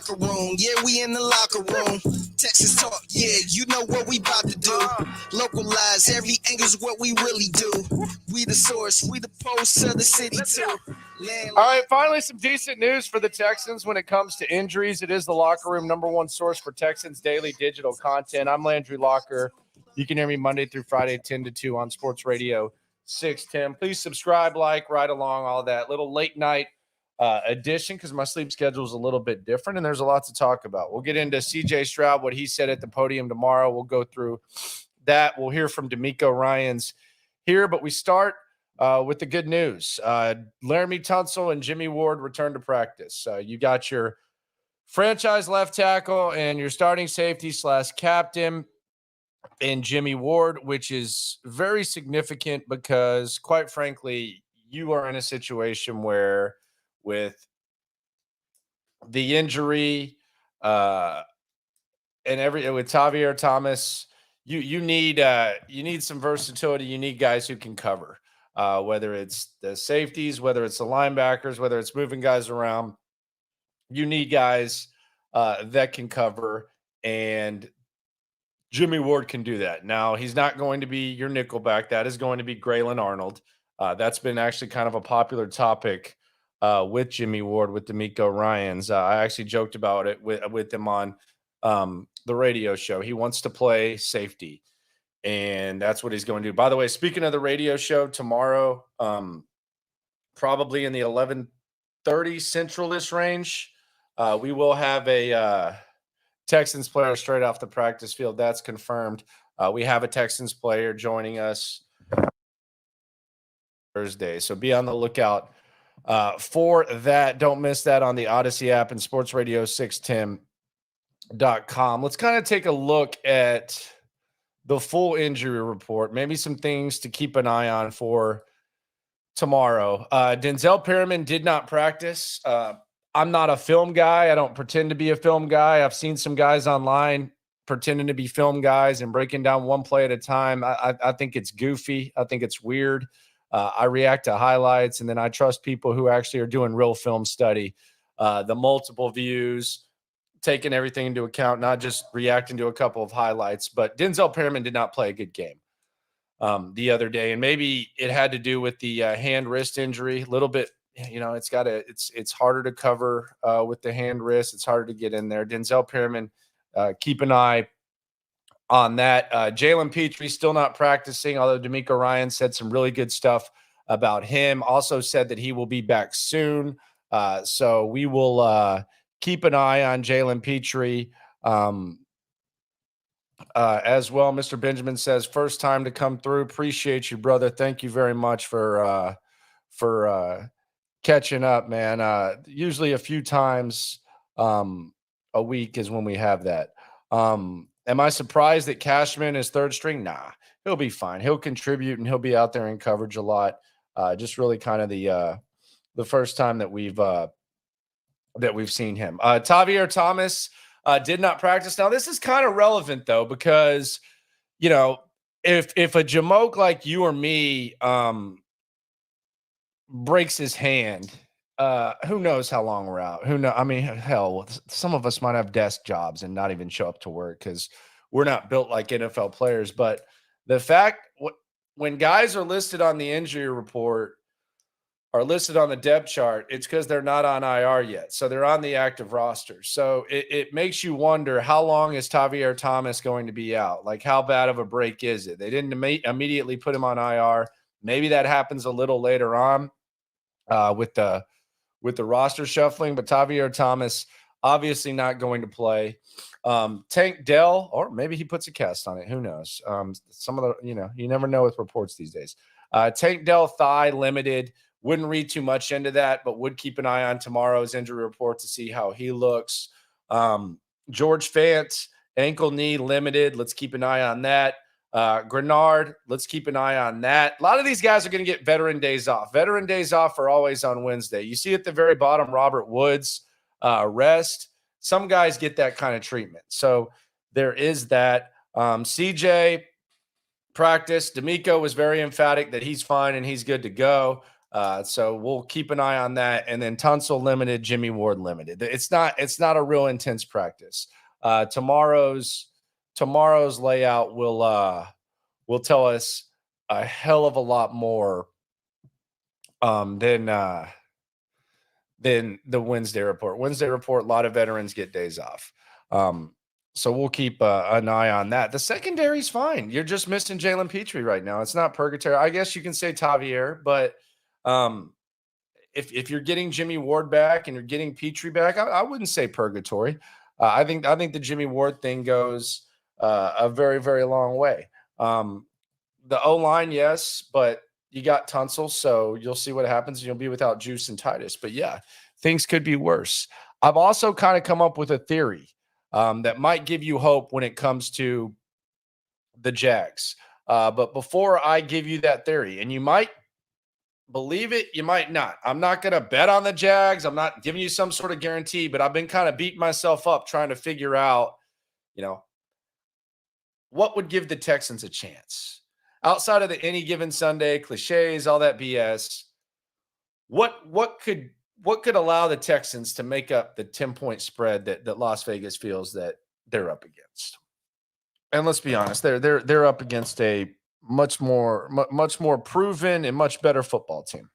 locker room. Yeah, we in the locker room. Texas talk, yeah, you know what we about to do. Localize every angle's what we really do. We the source, we the pulse of the city too. All right, finally some decent news for the Texans when it comes to injuries. It is the Locker Room, #1 source for Texans daily digital content. I'm Landry Locker. You can hear me Monday through Friday, 10 to 2 on Sports Radio 610. Please subscribe, like, ride along, all that. Little late night edition because my sleep schedule is a little bit different, and there's a lot to talk about. We'll get into C.J. Stroud, what he said at the podium tomorrow. We'll go through that. We'll hear from DeMeco Ryan's here, but we start with the good news. Laramie Tunsil and Jimmy Ward return to practice. You got your franchise left tackle and your starting safety / captain in Jimmy Ward, which is very significant because, quite frankly, you are in a situation where with the injury and with Tavier Thomas, you need some versatility. You need guys who can cover. Whether it's the safeties, whether it's the linebackers, whether it's moving guys around, you need guys that can cover, and Jimmy Ward can do that. Now, he's not going to be your nickelback. That is going to be Graylin Arnold. That's been actually kind of a popular topic with Jimmy Ward, with DAmico Ryan's. I actually joked about it with him on the radio show. He wants to play safety, and that's what he's going to do. By the way, speaking of the radio show, tomorrow, probably in the 11:30 Central-ish range, we will have a Texans player straight off the practice field. That's confirmed. We have a Texans player joining us Thursday, so be on the lookout for that. Don't miss that on the Odyssey app and sportsradio610.com. Let's kind of take a look at the full injury report, maybe some things to keep an eye on for tomorrow. Denzel Perryman did not practice. I'm not a film guy. I don't pretend to be a film guy. I've seen some guys online pretending to be film guys and breaking down one play at a time. I think it's goofy. I think it's weird. I react to highlights, and then I trust people who actually are doing real film study, the multiple views, taking everything into account, not just reacting to a couple of highlights. But Denzel Perryman did not play a good game the other day, and maybe it had to do with the hand wrist injury a little bit. You know, it's harder to cover with the hand wrist. It's harder to get in there. Denzel Perryman, keep an eye on that. Jalen Petrie still not practicing, although DeMeco Ryan said some really good stuff about him. Also said that he will be back soon. So we will keep an eye on Jalen Petrie as well. Mr. Benjamin says, first time to come through. Appreciate you, brother. Thank you very much for catching up, man. Usually a few times a week is when we have that. Am I surprised that Cashman is third string? Nah, he'll be fine. He'll contribute and he'll be out there in coverage a lot. Just really kind of the first time that we've seen him. Tavier Thomas did not practice. Now, this is kind of relevant though, because you know, if a jamoke like you or me breaks his hand, who knows how long we're out? I mean, hell, some of us might have desk jobs and not even show up to work because we're not built like NFL players. But the fact when guys are listed on the injury report, are listed on the depth chart, it's because they're not on IR yet. So they're on the active roster. So it makes you wonder, how long is Tavier Thomas going to be out? Like, how bad of a break is it? They didn't immediately put him on IR. Maybe that happens a little later on with the roster shuffling, but Tavier Thomas obviously not going to play. Tank Dell, or maybe he puts a cast on it. Who knows? Some of the, you never know with reports these days. Tank Dell thigh limited. Wouldn't read too much into that, but would keep an eye on tomorrow's injury report to see how he looks. George Fant, ankle knee limited. Let's keep an eye on that. Grenard, let's keep an eye on that. A lot of these guys are going to get veteran days off. Veteran days off are always on Wednesday. You see at the very bottom, Robert Woods, rest. Some guys get that kind of treatment. So there is that. CJ practice. DeMeco was very emphatic that he's fine and he's good to go. So we'll keep an eye on that. And then Tunsil limited, Jimmy Ward limited. It's not a real intense practice. Tomorrow's layout will tell us a hell of a lot more than the Wednesday report. Wednesday report, a lot of veterans get days off. So we'll keep an eye on that. The secondary's fine. You're just missing Jalen Petrie right now. It's not purgatory. I guess you can say Tavier, but if you're getting Jimmy Ward back and you're getting Petrie back, I wouldn't say purgatory. I think the Jimmy Ward thing goes a very, very long way. The O-line, yes, but you got Tunsil, so you'll see what happens. You'll be without Juice and Titus. But, yeah, things could be worse. I've also kind of come up with a theory that might give you hope when it comes to the Jags. But before I give you that theory, and you might believe it, you might not. I'm not going to bet on the Jags. I'm not giving you some sort of guarantee, but I've been kind of beating myself up trying to figure out, what would give the Texans a chance? Outside of the any given Sunday cliches, all that BS, what could allow the Texans to make up the 10-point spread that Las Vegas feels that they're up against? And let's be honest, they're up against a much more proven and much better football team.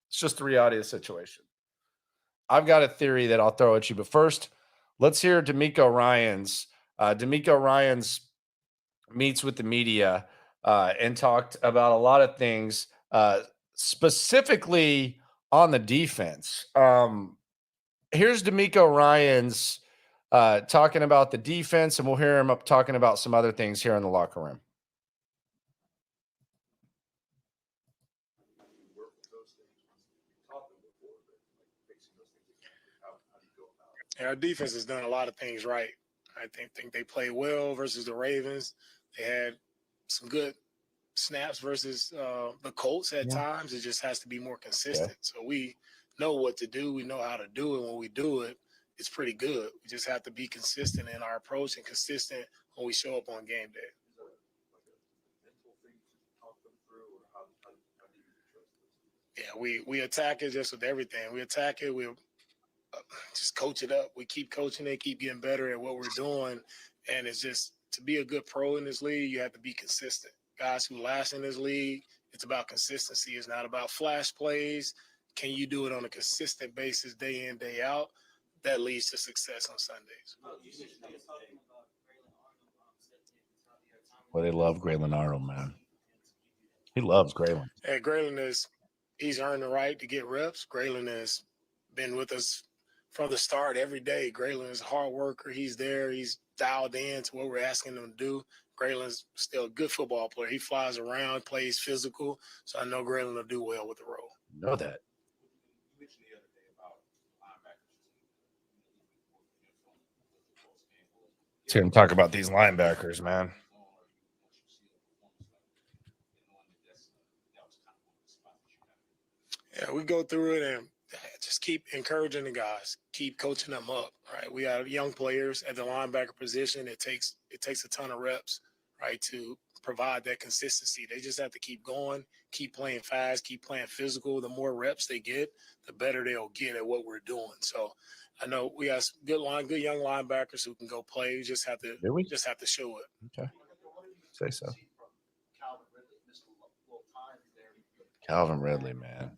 It's just the reality of the situation. I've got a theory that I'll throw at you, but first, let's hear DeMeco Ryan's. DeMeco Ryan's meets with the media and talked about a lot of things, specifically on the defense. Here's DeMeco Ryan's talking about the defense, and we'll hear him up talking about some other things here in the locker room. Our defense has done a lot of things right. I think they played well versus the Ravens. They had some good snaps versus the Colts at times. It just has to be more consistent. Okay. So we know what to do. We know how to do it. When we do it, it's pretty good. We just have to be consistent in our approach and consistent when we show up on game day. Yeah, we attack it just with everything. We attack it. We just coach it up. We keep coaching it, keep getting better at what we're doing. And it's just, to be a good pro in this league, you have to be consistent. Guys who last in this league, it's about consistency. It's not about flash plays. Can you do it on a consistent basis, day in, day out? That leads to success on Sundays. Well, they love Graylin Arnold, man. He loves Graylin. Hey, Graylin he's earned the right to get reps. Graylin has been with us from the start every day. Graylin is a hard worker. He's there. He's dialed in to what we're asking him to do. Graylin's still a good football player. He flies around, plays physical. So I know Graylin will do well with the role. Know that. Let's hear him talk about these linebackers, man. Yeah, we go through it and just keep encouraging the guys, keep coaching them up, right? We have young players at the linebacker position. It takes a ton of reps, right, to provide that consistency. They just have to keep going, keep playing fast, keep playing physical. The more reps they get, the better they'll get at what we're doing. So I know we have good young linebackers who can go play. We just have to show it. Okay. Say so. Calvin Ridley, man.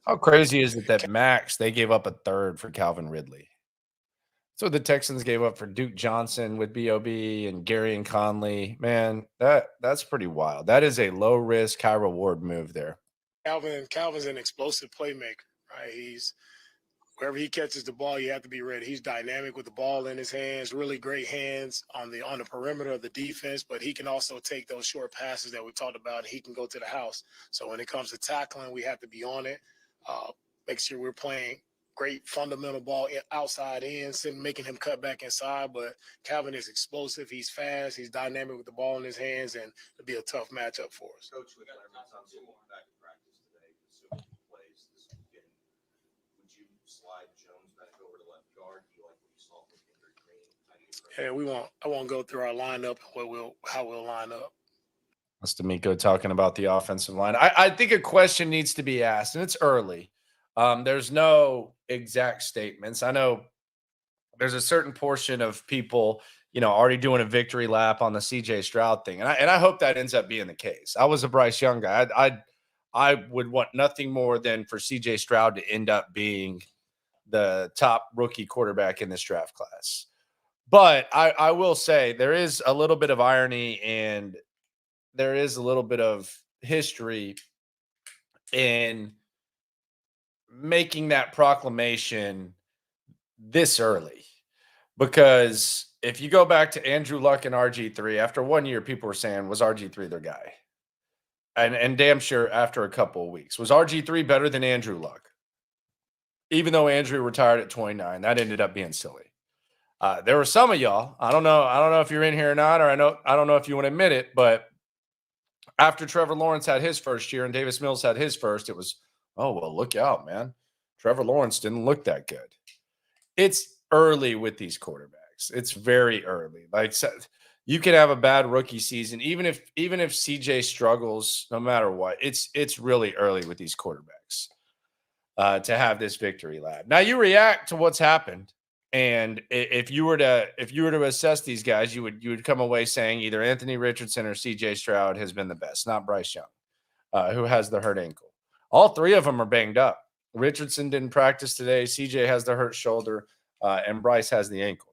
How crazy is it that Max, they gave up a third for Calvin Ridley? So the Texans gave up for Duke Johnson with B.O.B. and Gary and Conley. Man, that's pretty wild. That is a low-risk, high-reward move there. Calvin's an explosive playmaker, right? Wherever he catches the ball, you have to be ready. He's dynamic with the ball in his hands, really great hands on the perimeter of the defense, but he can also take those short passes that we talked about. He can go to the house. So when it comes to tackling, we have to be on it. Make sure we're playing great fundamental ball outside in, making him cut back inside. But Calvin is explosive. He's fast. He's dynamic with the ball in his hands, and it'll be a tough matchup for us. Coach, we got back in practice today. Assuming he plays this weekend, would you slide Jones back over to left guard? Do you like what you saw from Kendrick Green? I won't go through our lineup and how we'll line up. That's DeMeco talking about the offensive line. I think a question needs to be asked, and it's early. There's no exact statements. I know there's a certain portion of people, already doing a victory lap on the CJ Stroud thing. And I hope that ends up being the case. I was a Bryce Young guy. I would want nothing more than for CJ Stroud to end up being the top rookie quarterback in this draft class. But I will say there is a little bit of irony and there is a little bit of history in making that proclamation this early. Because if you go back to Andrew Luck and RG3, after 1 year, people were saying, was RG3 their guy? And damn sure after a couple of weeks. Was RG3 better than Andrew Luck? Even though Andrew retired at 29, that ended up being silly. There were some of y'all, I don't know if you're in here or not, or I don't know if you want to admit it, but after Trevor Lawrence had his first year and Davis Mills had his first, it was, oh, well, look out, man. Trevor Lawrence didn't look that good. It's early with these quarterbacks. It's very early. Like, you can have a bad rookie season, even if CJ struggles, no matter what. It's really early with these quarterbacks to have this victory lap. Now you react to what's happened, and if you were to assess these guys, you would come away saying either Anthony Richardson or CJ Stroud has been the best, not Bryce Young, who has the hurt ankle. All three of them are banged up. Richardson didn't practice today. CJ has the hurt shoulder, and Bryce has the ankle.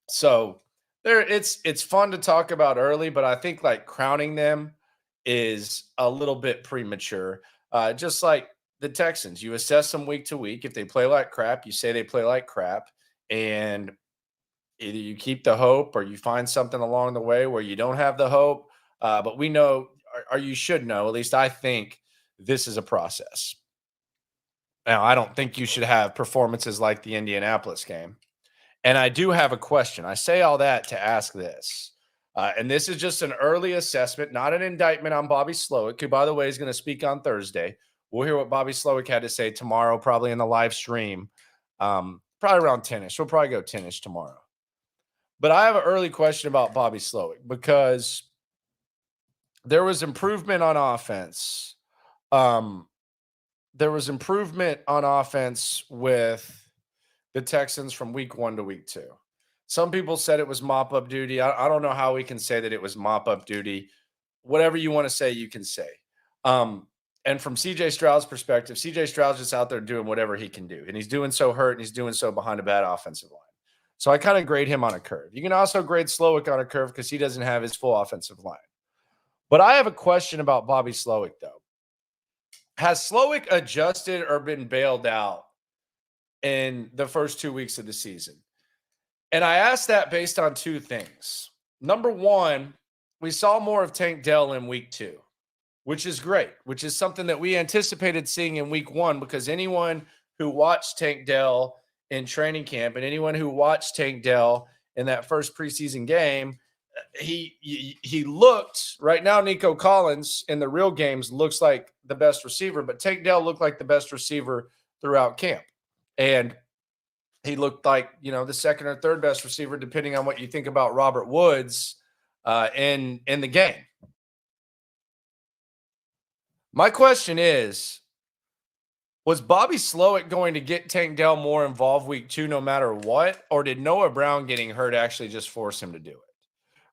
So it's fun to talk about early, but I think like crowning them is a little bit premature. Just like the Texans, you assess them week to week. If they play like crap, you say they play like crap, and either you keep the hope or you find something along the way where you don't have the hope. But we know, or you should know, at least I think this is a process. Now, I don't think you should have performances like the Indianapolis game. And I do have a question. I say all that to ask this. And this is just an early assessment, not an indictment on Bobby Slowik, who, by the way, is going to speak on Thursday. We'll hear what Bobby Slowik had to say tomorrow, probably in the live stream, probably around 10-ish. We'll probably go 10-ish tomorrow. But I have an early question about Bobby Slowik because there was improvement on offense. There was improvement on offense with the Texans from week 1 to week 2. Some people said it was mop-up duty. I don't know how we can say that it was mop-up duty. Whatever you want to say, you can say. And from CJ Stroud's perspective, CJ Stroud's just out there doing whatever he can do. And he's doing so hurt, and he's doing so behind a bad offensive line. So I kind of grade him on a curve. You can also grade Slowik on a curve because he doesn't have his full offensive line. But I have a question about Bobby Slowik, though. Has Slowik adjusted or been bailed out in the first 2 weeks of the season? And I asked that based on two things. Number one, we saw more of Tank Dell in week 2, which is great, which is something that we anticipated seeing in week 1 because anyone who watched Tank Dell in training camp and anyone who watched Tank Dell in that first preseason game, he looked, right now Nico Collins in the real games looks like the best receiver, but Tank Dell looked like the best receiver throughout camp. And he looked like, the second or third best receiver, depending on what you think about Robert Woods in the game. My question is, was Bobby Slowik going to get Tank Dell more involved week 2 no matter what? Or did Noah Brown getting hurt actually just force him to do it?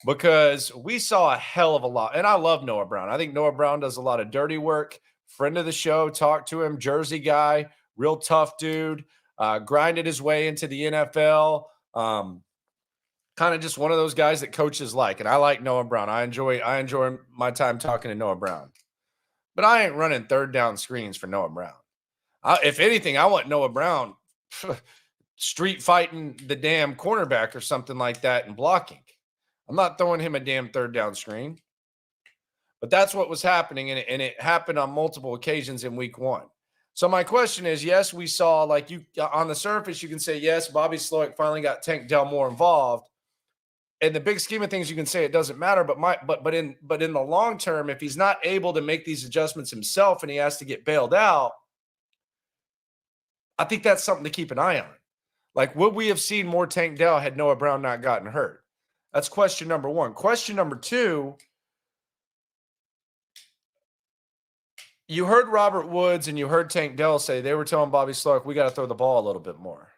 Because we saw a hell of a lot. And I love Noah Brown. I think Noah Brown does a lot of dirty work. Friend of the show, talked to him, Jersey guy, real tough dude, grinded his way into the NFL. Kind of just one of those guys that coaches like. And I like Noah Brown. I enjoy my time talking to Noah Brown. But I ain't running third down screens for Noah Brown. If anything, I want Noah Brown street fighting the damn cornerback or something like that and blocking. I'm not throwing him a damn third down screen. But that's what was happening, and it happened on multiple occasions in week 1. So my question is, yes, we saw, like, you on the surface, you can say, yes, Bobby Slowik finally got Tank Dell more involved. In the big scheme of things, you can say it doesn't matter, but in the long term, if he's not able to make these adjustments himself and he has to get bailed out, I think that's something to keep an eye on. Like, would we have seen more Tank Dell had Noah Brown not gotten hurt? That's question number 1. Question number 2, you heard Robert Woods and you heard Tank Dell say they were telling Bobby Slowik, we got to throw the ball a little bit more.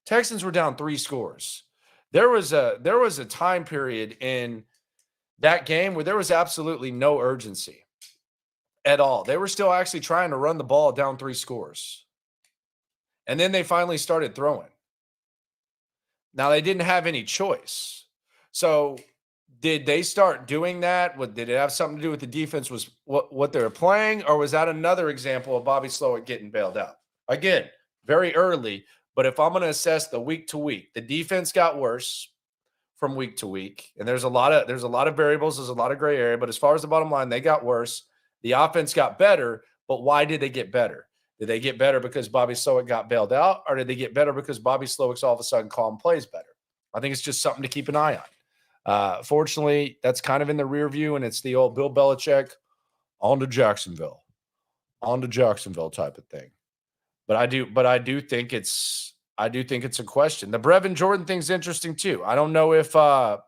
Texans were down 3 scores. There was a time period in that game where there was absolutely no urgency at all. They were still actually trying to run the ball down 3 scores. And then they finally started throwing. Now, they didn't have any choice. So did they start doing that? Did it have something to do with the defense was what they were playing? Or was that another example of Bobby Slowik getting bailed out? Again, very early. But if I'm going to assess the week to week, the defense got worse from week to week. And there's a lot of variables. There's a lot of gray area. But as far as the bottom line, they got worse. The offense got better. But why did they get better? Did they get better because Bobby Slowik got bailed out? Or did they get better because Bobby Slowik's all of a sudden calling plays better? I think it's just something to keep an eye on. Fortunately, that's kind of in the rear view. And it's the old Bill Belichick on to Jacksonville type of thing. But I do think it's a question. The Brevin Jordan thing's interesting too. I don't know if Brevin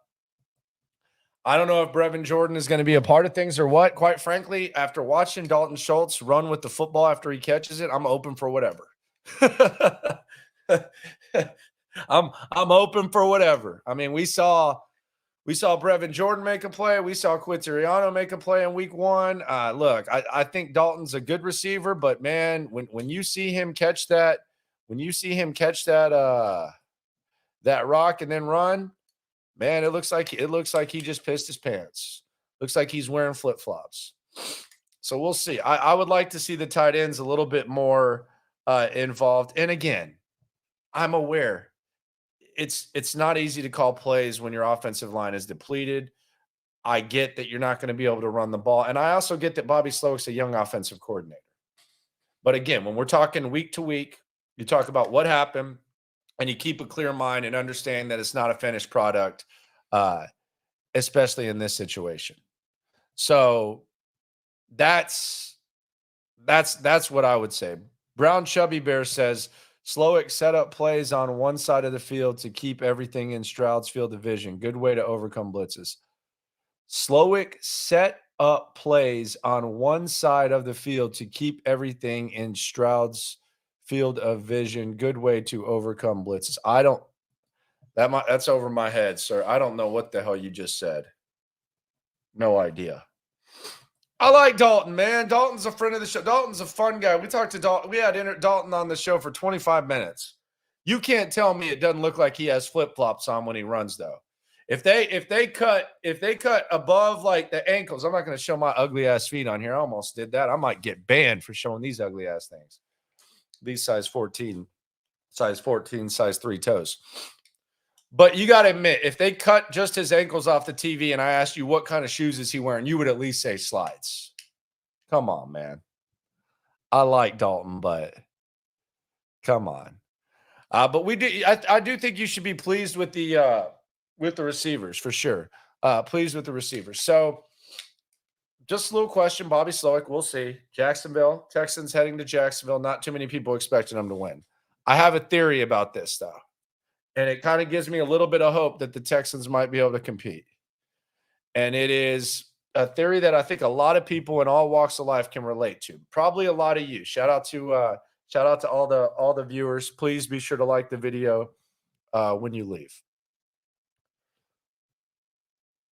Jordan is going to be a part of things or what. Quite frankly, after watching Dalton Schultz run with the football after he catches it, I'm open for whatever. I'm open for whatever. I mean, we saw Brevin Jordan make a play. We saw Quintariano make a play in week 1. Look, I think Dalton's a good receiver, but man, when you see him catch that, that rock and then run, man, it looks like he just pissed his pants. Looks like he's wearing flip-flops. So we'll see. I would like to see the tight ends a little bit more involved. And again, I'm aware it's not easy to call plays when your offensive line is depleted. I get that you're not going to be able to run the ball. And I also get that Bobby Slowik's a young offensive coordinator. But again, when we're talking week to week, you talk about what happened and you keep a clear mind and understand that it's not a finished product, especially in this situation. So that's what I would say. Brown Chubby Bear says, Slowik set up plays on one side of the field to keep everything in Stroud's field of vision. Good way to overcome blitzes. Slowik set up plays on one side of the field to keep everything in Stroud's field of vision. Good way to overcome blitzes. That's over my head, sir. I don't know what the hell you just said. No idea. I like Dalton, man. Dalton's a friend of the show. Dalton's a fun guy. We talked to Dalton. We had Dalton on the show for 25 minutes. You can't tell me it doesn't look like he has flip-flops on when he runs, though. If they cut above like the ankles, I'm not going to show my ugly ass feet on here. I almost did that. I might get banned for showing these ugly ass things. These size 14, size 3 toes. But you got to admit, if they cut just his ankles off the TV and I asked you what kind of shoes is he wearing, you would at least say slides. Come on, man. I like Dalton, but come on. But I do think you should be pleased with the receivers for sure. Pleased with the receivers. So just a little question, Bobby Slowik. We'll see. Jacksonville, Texans heading to Jacksonville. Not too many people expecting them to win. I have a theory about this, though. And it kind of gives me a little bit of hope that the Texans might be able to compete. And it is a theory that I think a lot of people in all walks of life can relate to. Probably a lot of you. Shout out to all the viewers. Please be sure to like the video when you leave.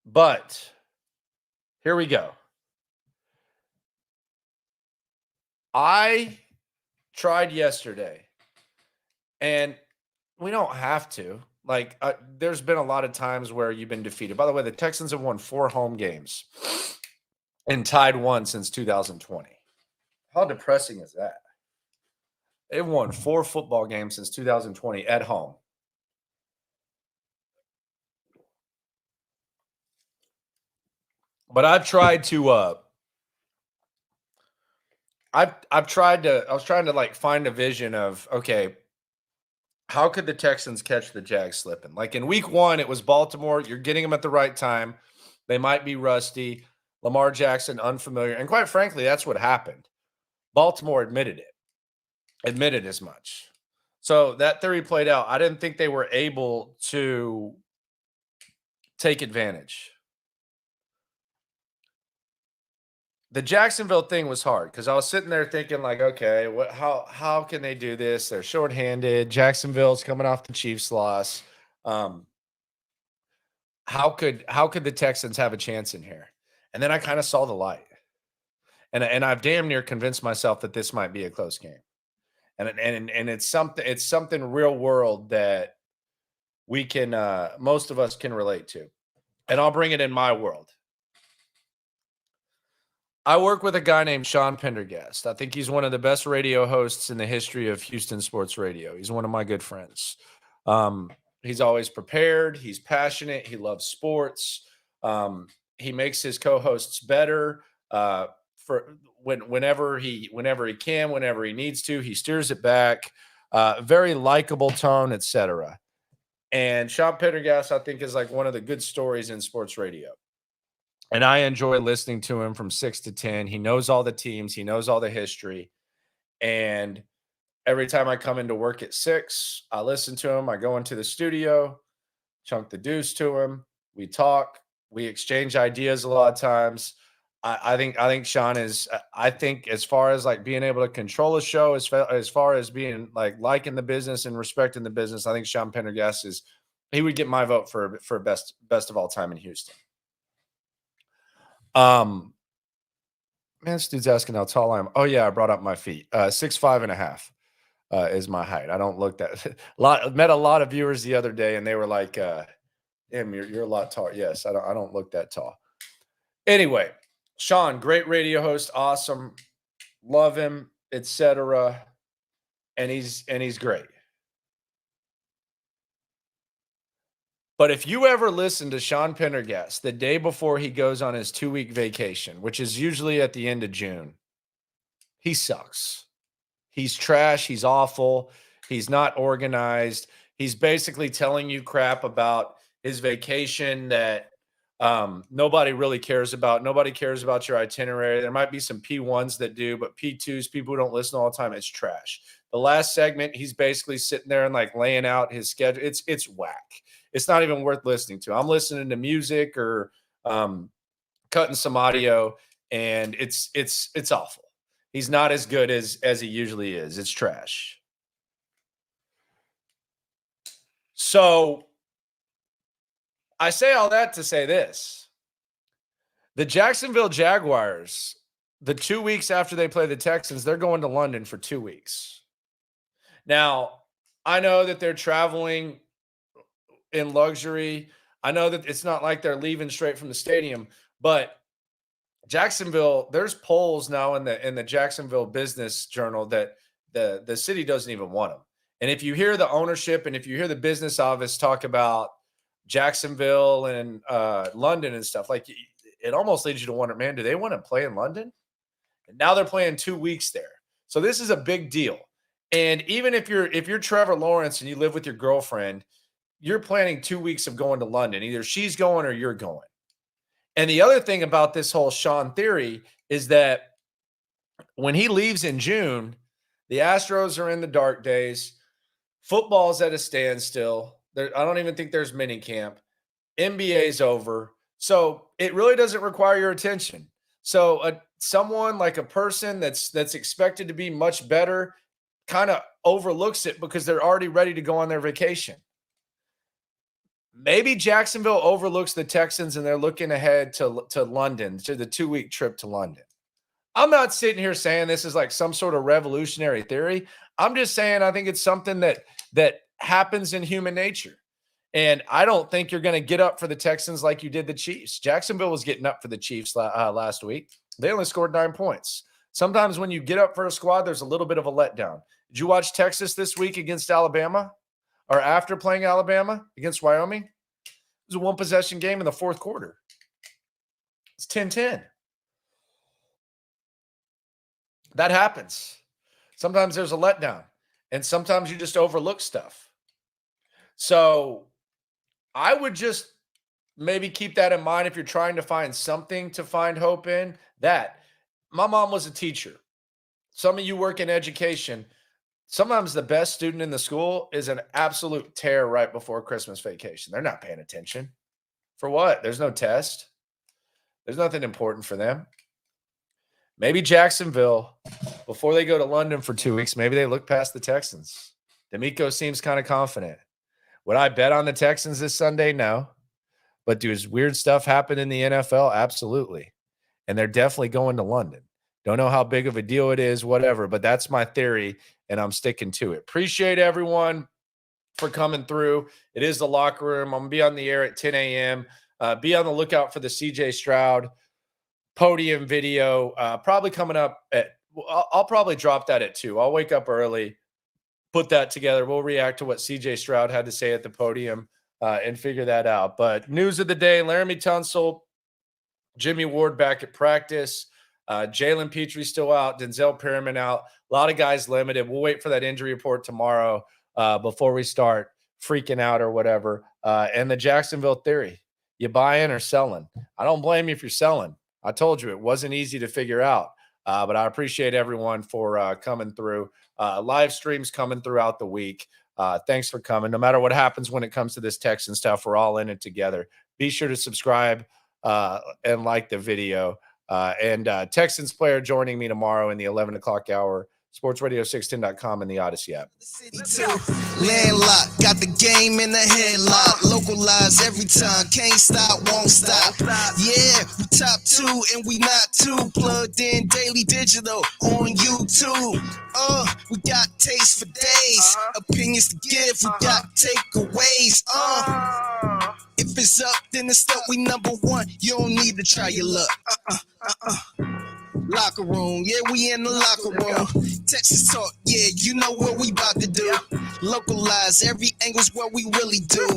But here we go. I tried yesterday, and we don't have to. Like, there's been a lot of times where you've been defeated. By the way, the Texans have won 4 home games and tied 1 since 2020. How depressing is that? They've won 4 football games since 2020 at home. But I've tried to I was trying to like find a vision of, okay, how could the Texans catch the Jags slipping? Like in week 1, it was Baltimore. You're getting them at the right time. They might be rusty. Lamar Jackson, unfamiliar. And quite frankly, that's what happened. Baltimore admitted as much. So that theory played out. I didn't think they were able to take advantage. the Jacksonville thing was hard because I was sitting there thinking, like, okay, how can they do this? They're shorthanded. Jacksonville's coming off the Chiefs loss. How could the Texans have a chance in here? And then I kind of saw the light. And I've damn near convinced myself that this might be a close game. And it's something real world that we can most of us can relate to. And I'll bring it in my world. I work with a guy named Sean Pendergast. I think he's one of the best radio hosts in the history of Houston sports radio. He's one of my good friends. He's always prepared. He's passionate. He loves sports. He makes his co-hosts better for whenever he can, whenever he needs to. He steers it back. Very likable tone, etc. And Sean Pendergast, I think, is like one of the good stories in sports radio. And I enjoy listening to him from 6 to 10. He knows all the teams. He knows all the history. And every time I come into work at 6, I listen to him. I go into the studio, chunk the deuce to him. We talk. We exchange ideas a lot of times. I think Sean is. I think as far as like being able to control a show, as far as being like liking the business and respecting the business, I think Sean Pendergast is. He would get my vote for best of all time in Houston. Man, this dude's asking how tall I am. Oh yeah, I brought up my feet. 6'5.5" is my height. I don't look that. Met a lot of viewers the other day, and they were like, "Damn, you're a lot taller." Yes, I don't look that tall. Anyway, Sean, great radio host, awesome, love him, etc. And he's great. But if you ever listen to Sean Pendergast the day before he goes on his 2-week vacation, which is usually at the end of June, he sucks. He's trash. He's awful. He's not organized. He's basically telling you crap about his vacation that nobody really cares about. Nobody cares about your itinerary. There might be some P1s that do, but P2s, people who don't listen all the time, it's trash. The last segment, he's basically sitting there and like laying out his schedule. It's whack. It's not even worth listening to. I'm listening to music or cutting some audio, and it's awful. He's not as good as he usually is. It's trash. So I say all that to say this. The Jacksonville Jaguars, the 2 weeks after they play the Texans, they're going to London for 2 weeks. Now, I know that they're traveling in luxury. I know that it's not like they're leaving straight from the stadium, but Jacksonville, there's polls now in the Jacksonville Business Journal that the city doesn't even want them. And if you hear the ownership and if you hear the business office talk about Jacksonville and London and stuff, like it almost leads you to wonder, man, do they want to play in London? And now they're playing 2 weeks there. So this is a big deal. And even if you're Trevor Lawrence and you live with your girlfriend, you're planning 2 weeks of going to London. Either she's going or you're going. And the other thing about this whole Sean theory is that when he leaves in June, the Astros are in the dark days. Football's at a standstill. I don't even think there's mini camp. NBA's over. So it really doesn't require your attention. So someone like a person that's expected to be much better kind of overlooks it because they're already ready to go on their vacation. Maybe Jacksonville overlooks the Texans and they're looking ahead to London, to the 2-week trip to London. I'm not sitting here saying this is like some sort of revolutionary theory. I'm just saying I think it's something that happens in human nature. And I don't think you're going to get up for the Texans like you did the Chiefs. Jacksonville was getting up for the Chiefs last week. They only scored 9 points. Sometimes when you get up for a squad, there's a little bit of a letdown. Did you watch Texas this week against Alabama? Or after playing Alabama against Wyoming? It was a one-possession game in the fourth quarter. It's 10-10. That happens. Sometimes there's a letdown, and sometimes you just overlook stuff. So I would just maybe keep that in mind if you're trying to find something to find hope in. That my mom was a teacher. Some of you work in education. Sometimes the best student in the school is an absolute tear right before Christmas vacation. They're not paying attention. For what? There's no test. There's nothing important for them. maybe Jacksonville, before they go to London for 2 weeks, maybe they look past the Texans. DeMeco seems kind of confident. Would I bet on the Texans this Sunday? No. But does weird stuff happen in the NFL? Absolutely. And they're definitely going to London. Don't know how big of a deal it is, whatever, but that's my theory, and I'm sticking to it. Appreciate everyone for coming through. It is the locker room. I'm going to be on the air at 10 a.m. Be on the lookout for the CJ Stroud podium video. Probably coming up at – I'll probably drop that at 2. I'll wake up early, put that together. We'll react to what CJ Stroud had to say at the podium and figure that out. But news of the day, Laramie Tunsil, Jimmy Ward back at practice. Jalen Petrie still out. Denzel Perriman out. A lot of guys limited. We'll wait for that injury report tomorrow before we start freaking out or whatever. And the Jacksonville theory, you buying or selling? I don't blame you if you're selling. I told you it wasn't easy to figure out. But I appreciate everyone for coming through. Live streams coming throughout the week. Thanks for coming. No matter what happens when it comes to this Texan stuff, we're all in it together. Be sure to subscribe and like the video. And Texans player joining me tomorrow in the 11 o'clock hour, sportsradio610.com and the Odyssey app. Landlocked, got the game in the headlock. Localized every time, can't stop, won't stop. Yeah, we top 2 and we not 2. Plugged in daily digital on YouTube. We got taste for days, opinions to give, we got takeaways. If it's up, then it's up, we number 1. You don't need to try your luck. Locker room, yeah, we in the locker room. Texas talk, yeah, you know what we about to do. Localize every angle's what we really do.